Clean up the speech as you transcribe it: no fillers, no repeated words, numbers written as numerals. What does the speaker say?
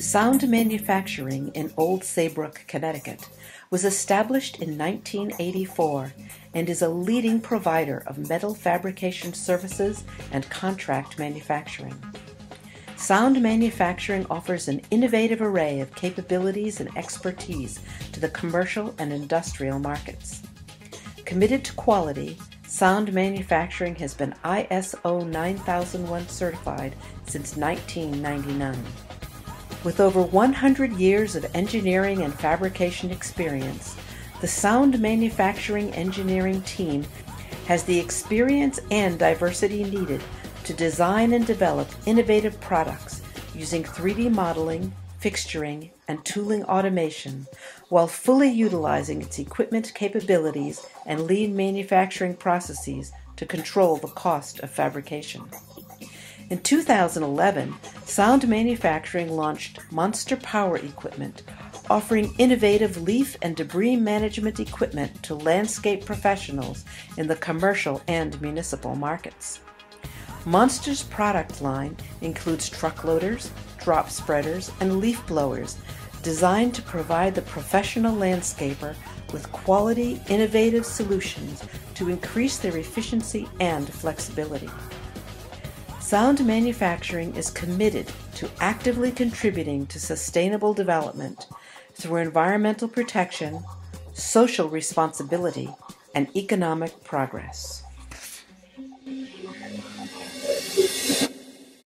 Sound Manufacturing in Old Saybrook, Connecticut, was established in 1984 and is a leading provider of metal fabrication services and contract manufacturing. Sound Manufacturing offers an innovative array of capabilities and expertise to the commercial and industrial markets. Committed to quality, Sound Manufacturing has been ISO 9001 certified since 1999. With over 100 years of engineering and fabrication experience, the Sound Manufacturing engineering team has the experience and diversity needed to design and develop innovative products using 3D modeling, fixturing, and tooling automation, while fully utilizing its equipment capabilities and lean manufacturing processes to control the cost of fabrication. In 2011, Sound Manufacturing launched Monster Power Equipment, offering innovative leaf and debris management equipment to landscape professionals in the commercial and municipal markets. Monster's product line includes truck loaders, drop spreaders, and leaf blowers designed to provide the professional landscaper with quality, innovative solutions to increase their efficiency and flexibility. Sound Manufacturing is committed to actively contributing to sustainable development through environmental protection, social responsibility, and economic progress.